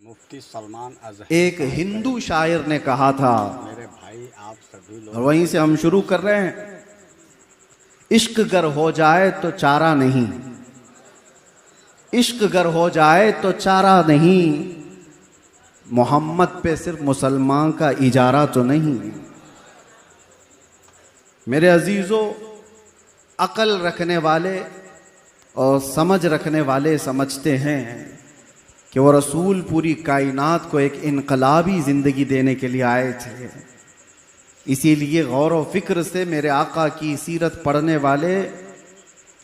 मुफ्ती सलमान एक हिंदू शायर ने कहा था, मेरे भाई आप सभी लोग, और वहीं से हम शुरू कर रहे हैं। इश्क गर हो जाए तो चारा नहीं, इश्क गर हो जाए तो चारा नहीं, मोहम्मद पे सिर्फ मुसलमान का इजारा तो नहीं। मेरे अजीजों, अकल रखने वाले और समझ रखने वाले समझते हैं कि वो रसूल पूरी कायनात को एक इनकलाबी ज़िंदगी देने के लिए आए थे। इसीलिए गौर व फिक्र से मेरे आका की सीरत पढ़ने वाले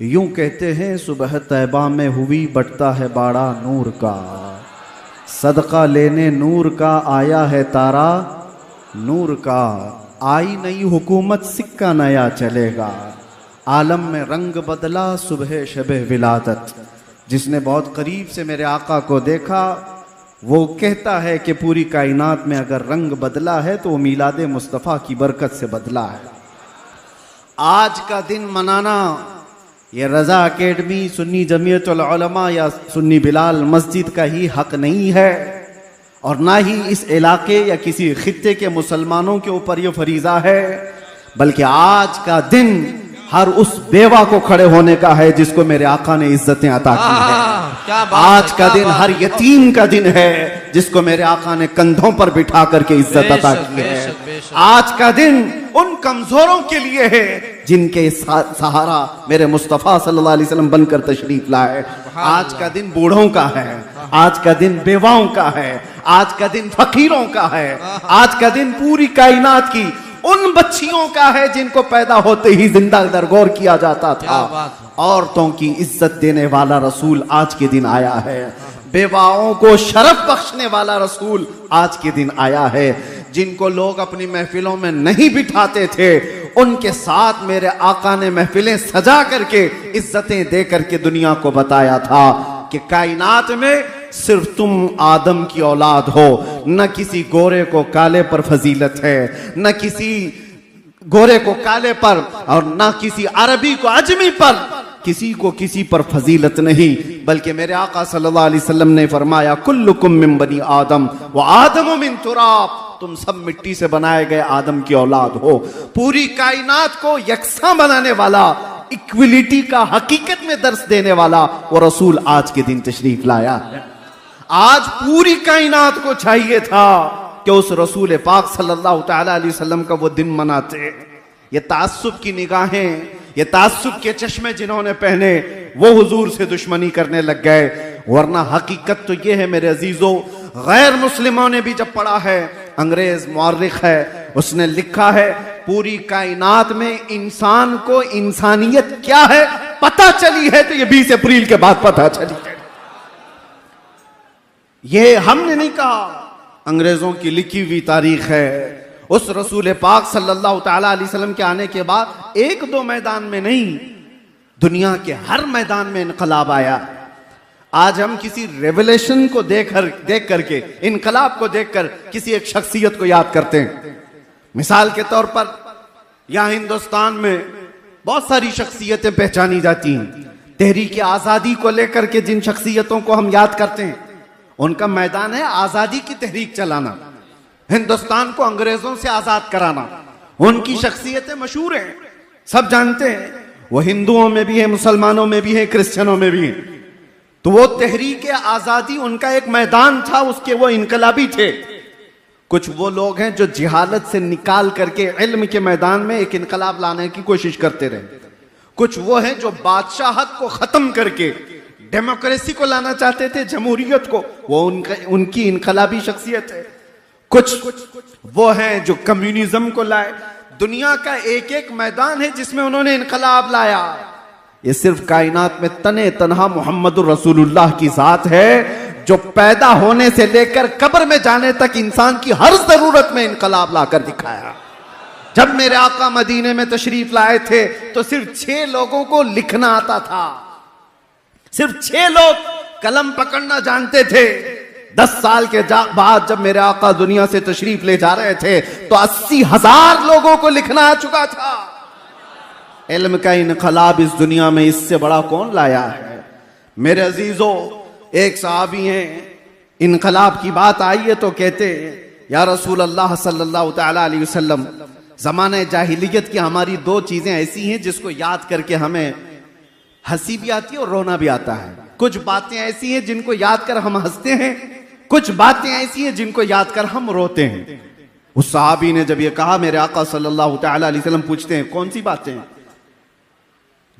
यूं कहते हैं, सुबह तैबा में हुई बटता है बाड़ा नूर का, सदका लेने नूर का आया है तारा नूर का। आई नई हुकूमत सिक्का नया चलेगा, आलम में रंग बदला सुबह शबे विलादत। जिसने बहुत करीब से मेरे आका को देखा वो कहता है कि पूरी कायनात में अगर रंग बदला है तो वो मीलाद मुस्तफ़ा की बरकत से बदला है। आज का दिन मनाना ये रज़ा अकेडमी, सुन्नी जमीयतुल उलमा या सुन्नी बिलाल मस्जिद का ही हक नहीं है, और ना ही इस इलाके या किसी खित्ते के मुसलमानों के ऊपर ये फरीज़ा है, बल्कि आज का दिन हर उस बेवा को खड़े होने का है जिसको मेरे आका ने इज्जतें अता की है। आज का दिन हर यतीम का दिन है जिसको मेरे आका ने कंधों पर बिठा करके इज्जत अता की है। आज का दिन उन कमजोरों के लिए है जिनके सहारा मेरे मुस्तफ़ा सल्लल्लाहु अलैहि वसल्लम बनकर तशरीफ लाए। आज का दिन बूढ़ों का है, आज का दिन बेवाओं का है, आज का दिन फकीरों का है, आज का दिन पूरी कायनात की उन बच्चियों का है जिनको पैदा होते ही जिंदा दरगोर किया जाता था। औरतों की इज्जत देने वाला रसूल आज के दिन आया है, बेवाओं को शरफ बख्शने वाला रसूल आज के दिन आया है। जिनको लोग अपनी महफिलों में नहीं बिठाते थे उनके साथ मेरे आका ने महफिलें सजा करके इज्जतें दे करके दुनिया को बताया था कि कायनात में सिर्फ तुम आदम की औलाद हो, न किसी गोरे को काले पर फजीलत है, न किसी गोरे को काले पर और न किसी अरबी को अजमी पर, किसी को किसी पर फजीलत नहीं। बल्कि मेरे आका सल्लल्लाहु अलैहि वसल्लम ने फरमाया, कुल्लुकुम मिन बनी आदम व आदम मिन तुराब, तुम सब मिट्टी से बनाए गए आदम की औलाद हो। पूरी कायनात को यकसा बनाने वाला, इक्विलिटी का हकीकत में दर्स देने वाला वो रसूल आज के दिन तशरीफ लाया है। आज पूरी कायनात को चाहिए था कि उस रसूल पाक सल्लल्लाहु तआला अलैहि वसल्लम का वो दिन मनाते। ये तास्सुब की निगाहें, ये तास्सुब के चश्मे जिन्होंने पहने वो हुजूर से दुश्मनी करने लग गए। वरना हकीकत तो ये है मेरे अजीजों, गैर मुस्लिमों ने भी जब पढ़ा है, अंग्रेज मुअर्रिख है उसने लिखा है, पूरी कायनात में इंसान को इंसानियत क्या है पता चली है तो ये 20 अप्रैल के बाद पता चली है। ये हमने नहीं कहा, अंग्रेजों की लिखी हुई तारीख है। उस रसूल पाक सल्लल्लाहु तआला अलैहि वसल्लम के आने के बाद एक दो मैदान में नहीं, दुनिया के हर मैदान में इनकलाब आया। आज हम किसी रेवोल्यूशन को देख करके, इनकलाब को देखकर किसी एक शख्सियत को याद करते हैं। मिसाल के तौर पर यहाँ हिंदुस्तान में बहुत सारी शख्सियतें पहचानी जाती हैं। तहरीक आज़ादी को लेकर के जिन शख्सियतों को हम याद करते हैं उनका मैदान है आज़ादी की तहरीक चलाना, हिंदुस्तान को अंग्रेजों से आज़ाद कराना। उनकी शख्सियतें मशहूर हैं, सब जानते हैं। वो हिंदुओं में भी है, मुसलमानों में भी है, क्रिश्चियनों में भी है। तो वो तहरीक आज़ादी उनका एक मैदान था, उसके वो इनकलाबी थे। कुछ वो लोग हैं जो जिहालत से निकाल करके इल्म के मैदान में एक इनकलाब लाने की कोशिश करते रहे। कुछ वो हैं जो बादशाहत को खत्म करके डेमोक्रेसी को लाना चाहते थे, जमहूरियत को, वो उनकी इनकलाबी शख्सियत है। कुछ वो हैं जो कम्युनिज्म को लाए। दुनिया का एक एक मैदान है जिसमें उन्होंने इनकलाब लाया। ये सिर्फ कायनात में तने तन्हा मुहम्मदुर रसूलुल्लाह की जात है जो पैदा होने से लेकर कब्र में जाने तक इंसान की हर जरूरत में इनकलाब लाकर दिखाया। जब मेरे आका मदीने में तशरीफ लाए थे तो सिर्फ 6 लोगों को लिखना आता था, सिर्फ 6 लोग कलम पकड़ना जानते थे। 10 साल के बाद जब मेरे आका दुनिया से तशरीफ ले जा रहे थे तो 80,000 लोगों को लिखना आ चुका था। इल्म का इनकलाब इस दुनिया में इससे बड़ा कौन लाया है? मेरे अजीजों, एक सहाबी हैं इनकलाब की बात आई है तो कहते हैं या रसूल अल्लाह सल्लल्लाहु तआला अलैहि वसल्लम, ज़माने जाहिलियत की हमारी दो चीज़ें ऐसी हैं जिसको याद करके हमें हंसी भी आती है और रोना भी आता है। कुछ बातें ऐसी हैं जिनको याद कर हम हंसते हैं, कुछ बातें ऐसी हैं जिनको याद कर हम रोते हैं। उस सहाबी ने जब ये कहा, मेरे आका सल्लल्लाहु तआला अलैहि वसल्लम पूछते हैं कौन सी बातें हैं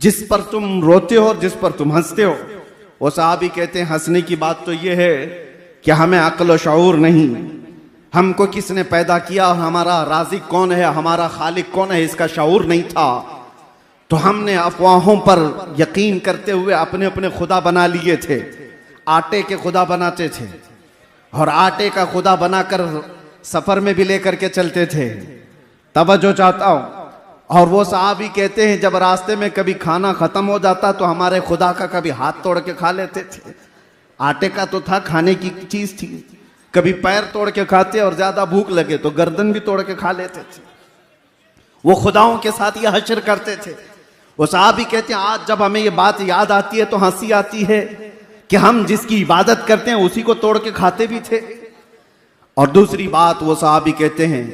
जिस पर तुम रोते हो और जिस पर तुम हंसते हो? वो सहाबी कहते हैं हंसने की बात तो ये है कि हमें अक्ल और शऊर नहीं, हमको किसने पैदा किया और हमारा राज़िक कौन है, हमारा खालिक कौन है, इसका शऊर नहीं था। तो हमने अफवाहों पर यकीन करते हुए अपने अपने खुदा बना लिए थे। आटे के खुदा बनाते थे और आटे का खुदा बनाकर सफर में भी लेकर के चलते थे। तवज्जो चाहता हूं। और वो साहबी कहते हैं जब रास्ते में कभी खाना खत्म हो जाता तो हमारे खुदा का कभी हाथ तोड़ के खा लेते थे। आटे का तो था, खाने की चीज थी। कभी पैर तोड़ के खाते और ज्यादा भूख लगे तो गर्दन भी तोड़ के खा लेते थे। वो खुदाओं के साथ ये हश्र करते थे। वो साहबी कहते हैं आज जब हमें ये बात याद आती है तो हंसी आती है कि हम जिसकी इबादत करते हैं उसी को तोड़ के खाते भी थे। और दूसरी बात वो साहबी कहते हैं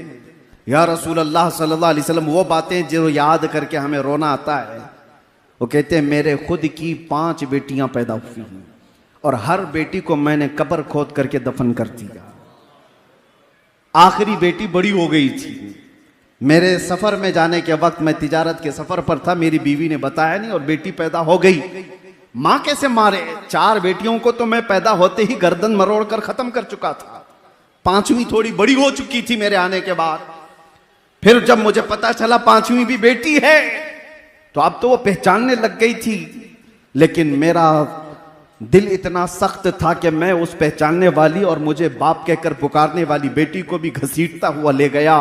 या रसूल अल्लाह सल्लल्लाहु अलैहि वसल्लम, वो बातें जो याद करके हमें रोना आता है। वो कहते हैं मेरे खुद की 5 बेटियां पैदा हुई हैं और हर बेटी को मैंने कब्र खोद करके दफन कर दिया। आखिरी बेटी बड़ी हो गई थी। मेरे सफर में जाने के वक्त मैं तिजारत के सफर पर था, मेरी बीवी ने बताया नहीं और बेटी पैदा हो गई। मां कैसे मारे? 4 बेटियों को तो मैं पैदा होते ही गर्दन मरोड़ कर खत्म कर चुका था। 5वीं थोड़ी बड़ी हो चुकी थी मेरे आने के बाद। फिर जब मुझे पता चला 5वीं भी बेटी है तो अब तो वो पहचानने लग गई थी। लेकिन मेरा दिल इतना सख्त था कि मैं उस पहचानने वाली और मुझे बाप कहकर पुकारने वाली बेटी को भी घसीटता हुआ ले गया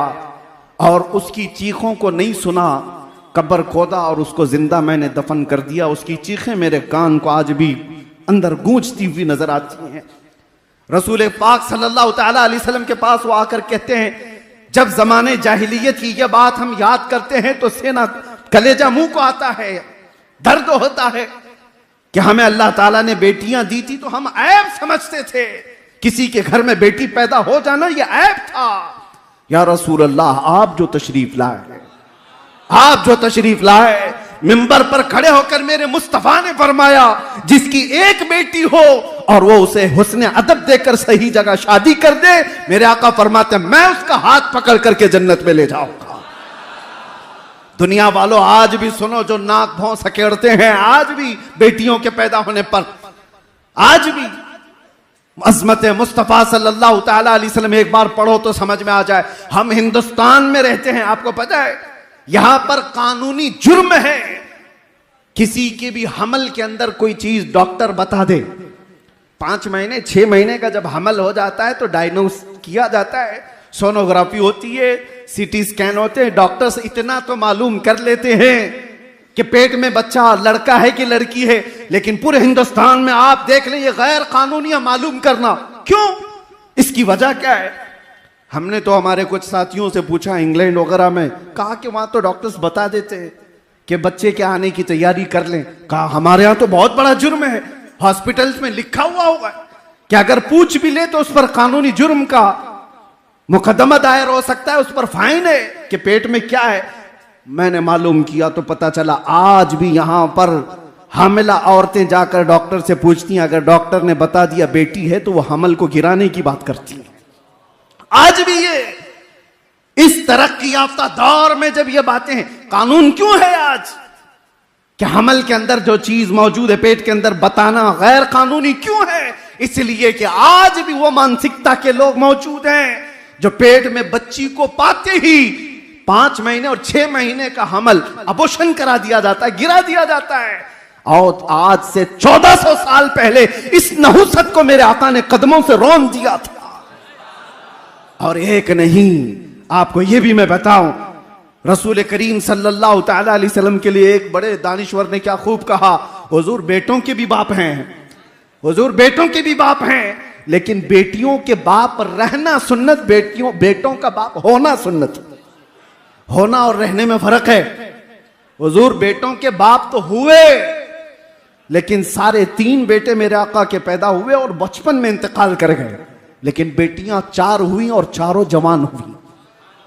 और उसकी चीखों को नहीं सुना। कब्र खोदा और उसको जिंदा मैंने दफन कर दिया। उसकी चीखें मेरे कान को आज भी अंदर गूंजती हुई नजर आती हैं। रसूल पाक सल्लल्लाहु तआला अलैहि वसल्लम के पास वो आकर कहते हैं जब जमाने जाहिलियत की यह बात हम याद करते हैं तो सेना कलेजा मुंह को आता है, दर्द होता है कि हमें अल्लाह ताला ने बेटियां दी थी तो हम ऐब समझते थे। किसी के घर में बेटी पैदा हो जाना यह ऐब था। या रसूल अल्लाह, आप जो तशरीफ लाए, आप जो तशरीफ लाए, मिंबर पर खड़े होकर मेरे मुस्तफा ने फरमाया जिसकी एक बेटी हो और वो उसे हुस्ने अदब देकर सही जगह शादी कर दे, मेरे आका फरमाते मैं उसका हाथ पकड़ करके जन्नत में ले जाऊंगा। दुनिया वालों आज भी सुनो, जो नाक भौं सकेड़ते हैं, आज भी बेटियों के पैदा होने पर आज भी अज़मत मुस्तफ़ा सल्लल्लाहु तआला अलैहि वसल्लम एक बार पढ़ो तो समझ में आ जाए। हम हिंदुस्तान में रहते हैं, आपको पता है यहां पर कानूनी जुर्म है किसी के भी हमल के अंदर कोई चीज डॉक्टर बता दे। 5 महीने 6 महीने का जब हमल हो जाता है तो डायग्नोस किया जाता है, सोनोग्राफी होती है, सीटी स्कैन होते हैं। डॉक्टर्स इतना तो मालूम कर लेते हैं कि पेट में बच्चा लड़का है कि लड़की है, लेकिन पूरे हिंदुस्तान में आप देख लें ये गैर कानूनी मालूम करना। क्यों? इसकी वजह क्या है? हमने तो हमारे कुछ साथियों से पूछा इंग्लैंड वगैरह में, कहा कि वहां तो डॉक्टर्स बता देते हैं कि बच्चे के आने की तैयारी कर लें। कहा हमारे यहां तो बहुत बड़ा जुर्म है, हॉस्पिटल्स में लिखा हुआ होगा कि अगर पूछ भी ले तो उस पर कानूनी जुर्म का मुकदमा दायर हो सकता है, उस पर फाइन है कि पेट में क्या है। मैंने मालूम किया तो पता चला आज भी यहां पर हामिला औरतें जाकर डॉक्टर से पूछती हैं, अगर डॉक्टर ने बता दिया बेटी है तो वो हमल को गिराने की बात करती है। आज भी ये इस तरक्की याफ्ता दौर में जब ये बातें हैं, कानून क्यों है आज कि हमल के अंदर जो चीज मौजूद है पेट के अंदर बताना गैर कानूनी क्यों है? इसलिए कि आज भी वो मानसिकता के लोग मौजूद हैं जो पेट में बच्ची को पाते ही 5 महीने और 6 महीने का हमल अबॉर्शन करा दिया जाता है, गिरा दिया जाता है। और आज से 1400 साल पहले इस नहुसत को मेरे आका ने कदमों से रौंद दिया था। और एक नहीं, आपको यह भी मैं बताऊं, रसूल करीम सल्लल्लाहु तआला अलैहि वसल्लम के लिए एक बड़े दानिश्वर ने क्या खूब कहा, हुजूर बेटों के भी बाप हैं, हुजूर बेटों के भी बाप हैं, लेकिन बेटियों के बाप रहना सुन्नत, बेटों का बाप होना सुन्नत। होना और रहने में फर्क है। हुजूर बेटों के बाप तो हुए, लेकिन सारे 3 बेटे मेरे आका के पैदा हुए और बचपन में इंतकाल कर गए, लेकिन बेटियां 4 हुई और चारों जवान हुई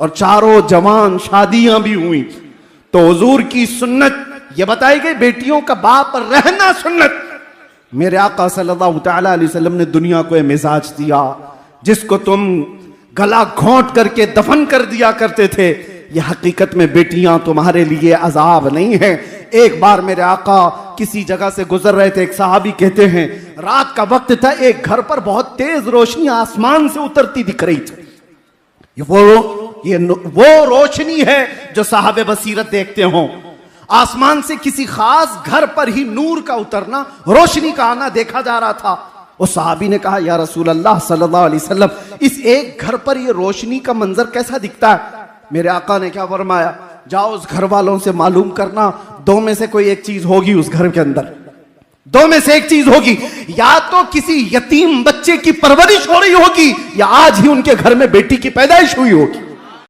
और चारों जवान शादियां भी हुई। तो हुजूर की सुन्नत ये बताई गई, बेटियों का बाप रहना सुन्नत। मेरे आका सल्लल्लाहु तआला अलैहि वसल्लम ने दुनिया को यह मिजाज दिया, जिसको तुम गला घोंट करके दफन कर दिया करते थे, ये हकीकत में बेटियां तुम्हारे लिए अजाब नहीं है। एक बार मेरे आका किसी जगह से गुजर रहे थे, एक सहाबी कहते हैं रात का वक्त था, एक घर पर बहुत तेज रोशनी आसमान से उतरती दिख रही थी। वो रोशनी है जो साहबे बसीरत देखते हो। आसमान से किसी खास घर पर ही नूर का उतरना, रोशनी का आना देखा जा रहा था। उस सहाबी ने कहा, या रसूल अल्लाह सल्लल्लाहु अलैहि वसल्लम, इस एक घर पर ये रोशनी का मंजर कैसा दिखता है? मेरे आका ने क्या फरमाया, जाओ उस घर वालों से मालूम करना, 2 में से कोई एक चीज होगी उस घर के अंदर, 2 में से एक चीज होगी, या तो किसी यतीम बच्चे की परवरिश हो रही होगी, या आज ही उनके घर में बेटी की पैदाइश हुई होगी।